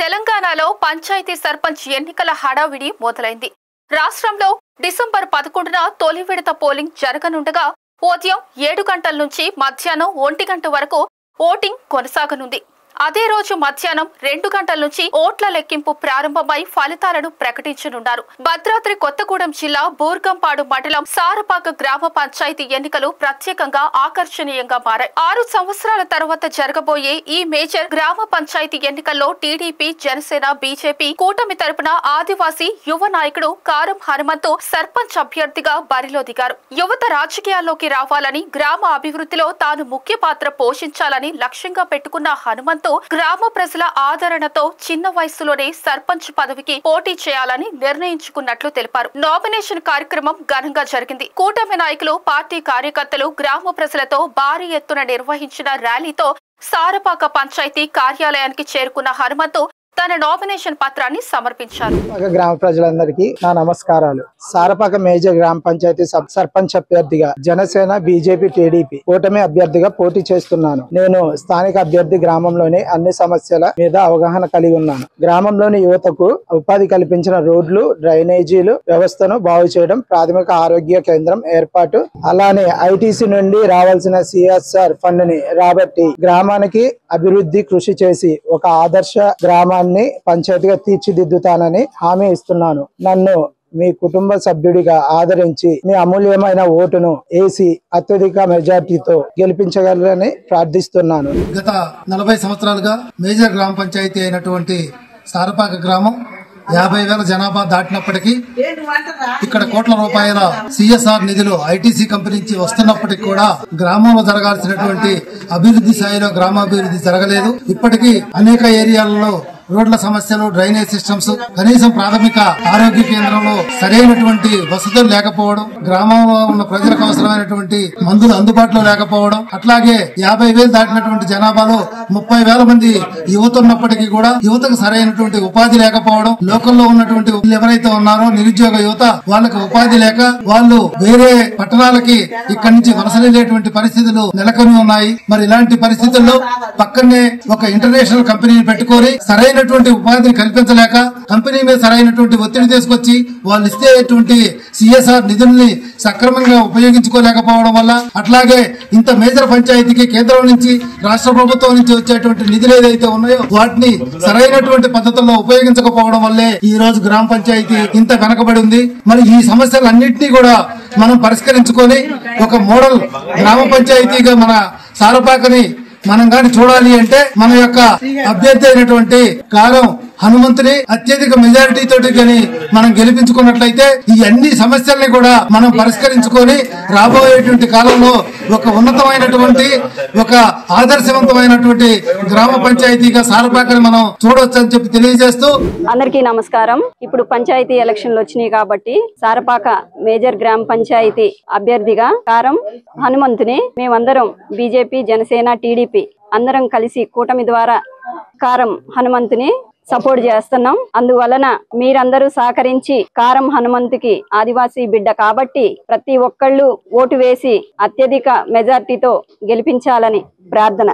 తెలంగాణలో పంచాయతీ సర్పంచ్ ఎన్నికల హడావిడి మొదలైంది. రాష్ట్రంలో డిసెంబర్ 11న తొలి విడత పోలింగ్ జరగనుండగా ఉదయం 7 గంటల నుంచి మధ్యాహ్నం 1 గంట వరకు ఓటింగ్ కొనసాగనుంది. అదే రోజు మధ్యాహ్నం 2 గంటల నుంచి ఓట్ల లెక్కింపు ప్రారంభమై ఫలితాలను ప్రకటించనున్నారు. భద్రాద్రి కొత్తగూడెం జిల్లా బూర్గంపాడు మండలం సారపాక గ్రామ పంచాయతీ ఎన్నికలు ప్రత్యేకంగా ఆకర్షణీయంగా మారాయి. 6 సంవత్సరాల తర్వాత జరగబోయే ఈ మేజర్ గ్రామ పంచాయతీ ఎన్నికల్లో టీడీపీ, జనసేన, బీజేపీ కూటమి తరపున ఆదివాసీ యువ నాయకుడు కారం హనుమంతు సర్పంచ్ అభ్యర్థిగా బరిలో దిగారు. యువత రాజకీయాల్లోకి రావాలని, గ్రామ అభివృద్ధిలో తాను ముఖ్య పాత్ర పోషించాలని లక్ష్యంగా పెట్టుకున్న హనుమంతు గ్రామ ప్రజల ఆదరణతో చిన్న వయసులోనే సర్పంచ్ పదవికి పోటీ చేయాలని నిర్ణయించుకున్నట్లు తెలిపారు. నామినేషన్ కార్యక్రమం ఘనంగా జరిగింది. కూటమి నాయకులు, పార్టీ కార్యకర్తలు గ్రామ ప్రజలతో భారీ ఎత్తున నిర్వహించిన ర్యాలీతో సారపాక పంచాయతీ కార్యాలయానికి చేరుకున్న హనుమంతు తన నామినేషన్ పత్రాన్ని సమర్పించారు. గ్రామ ప్రజలందరికీ నా నమస్కారాలు. సారపాక మేజర్ గ్రామ పంచాయతీ సర్పంచ్ అభ్యర్థిగా జనసేన, బీజేపీ, టీడీపీ కూటమి అభ్యర్థిగా పోటీ చేస్తున్నాను. నేను స్థానిక అభ్యర్థి. గ్రామంలోని అన్ని సమస్యల మీద అవగాహన కలిగి ఉన్నాను. గ్రామంలోని యువతకు ఉపాధి కల్పించిన రోడ్లు, డ్రైనేజీలు వ్యవస్థను బాగు చేయడం, ప్రాథమిక ఆరోగ్య కేంద్రం ఏర్పాటు, అలానే ఐటీసీ నుండి రావాల్సిన సిఎస్ఆర్ ఫండ్ ని రాబట్టి గ్రామానికి అభివృద్ధి కృషి చేసి ఒక ఆదర్శ గ్రామాన్ని పంచాయతీగా తీర్చిదిద్దుతానని హామీ ఇస్తున్నాను. నన్ను మీ కుటుంబ సభ్యుడిగా ఆదరించి మీ అమూల్యమైన ఓటును వేసి అత్యధిక మెజార్టీతో గెలిపించగలరని ప్రార్థిస్తున్నాను. గత 40 సంవత్సరాలుగా మేజర్ గ్రామ పంచాయతీ అయినటువంటి సారపాక గ్రామం 50,000 జనాభా దాటినప్పటికీ ఇక్కడ కోట్ల రూపాయల సిఎస్ఆర్ నిధులు ఐటీసీ కంపెనీ నుంచి వస్తున్నప్పటికీ కూడా గ్రామంలో జరగాల్సినటువంటి అభివృద్ధి స్థాయిలో గ్రామాభివృద్ధి జరగలేదు. ఇప్పటికీ అనేక ఏరియాలలో రోడ్ల సమస్యలు, డ్రైనేజ్ సిస్టమ్స్, కనీసం ప్రాథమిక ఆరోగ్య కేంద్రంలో సరైనటువంటి వసతులు లేకపోవడం, గ్రామంలో ఉన్న ప్రజలకు అవసరమైనటువంటి మందులు అందుబాటులో లేకపోవడం, అట్లాగే 50,000 దాటినటువంటి జనాభాలో 30,000 మంది యువత ఉన్నప్పటికీ కూడా యువతకు సరైనటువంటి ఉపాధి లేకపోవడం, లోకల్లో ఉన్నటువంటి ఎవరైతే ఉన్నారో నిరుద్యోగ యువత వాళ్ళకి ఉపాధి లేక వాళ్ళు వేరే పట్టణాలకి ఇక్కడి నుంచి వలసలేటువంటి పరిస్థితులు నెలకొని ఉన్నాయి. మరి ఇలాంటి పరిస్థితుల్లో పక్కనే ఒక ఇంటర్నేషనల్ కంపెనీని పెట్టుకొని సరైనటువంటి ఉపాధిని కల్పించలేక కంపెనీ మీద సరైనటువంటి ఒత్తిడి తీసుకొచ్చి వాళ్ళు ఇచ్చేటువంటి సిఎస్ఆర్ నిధుల్ని సక్రమంగా ఉపయోగించుకోలేకపోవడం వల్ల, అట్లాగే ఇంత మేజర్ పంచాయతీకి కేంద్రం నుంచి, రాష్ట్ర ప్రభుత్వం నుంచి వచ్చేటువంటి నిధులు ఏదైతే ఉన్నాయో వాటిని సరైనటువంటి పద్ధతుల్లో ఉపయోగించకపోవడం వల్లే ఈ రోజు గ్రామ పంచాయతీ ఇంత వెనకబడి ఉంది. మరి ఈ సమస్యలన్నింటినీ కూడా మనం పరిష్కరించుకొని ఒక మోడల్ గ్రామ పంచాయతీగా మన సారపాకని మనం గాని చూడాలి అంటే మన యొక్క అభ్యర్థి అయినటువంటి కారం హనుమంతుని అత్యధిక మెజారిటీ తోటి గాని మనం గెలిపించుకున్నట్లయితే ఈ అన్ని సమస్యల్ని కూడా మనం పరిష్కరించుకొని రాబోయేటువంటి కాలంలో ఒక ఉన్నతమైనటువంటి, ఒక ఆదర్శవంతమైనటువంటి గ్రామ పంచాయతీగా సారపాకని మనం చూడొచ్చు అని చెప్పి తెలియజేస్తూ అందరికీ నమస్కారం. ఇప్పుడు పంచాయతీ ఎలక్షన్లు వచ్చినాయి కాబట్టి సారపాక మేజర్ గ్రామ పంచాయతీ అభ్యర్థిగా కారం హనుమంతుని మేమందరం బీజేపీ, జనసేన, టీడీపీ అందరం కలిసి కూటమి ద్వారా కారం హనుమంతుని సపోర్ట్ చేస్తున్నాం. అందువలన మీరందరూ సహకరించి కారం హనుమంతుకి ఆదివాసీ బిడ్డ కాబట్టి ప్రతి ఒక్కళ్ళు ఓటు వేసి అత్యధిక మెజార్టీతో గెలిపించాలని ప్రార్థన.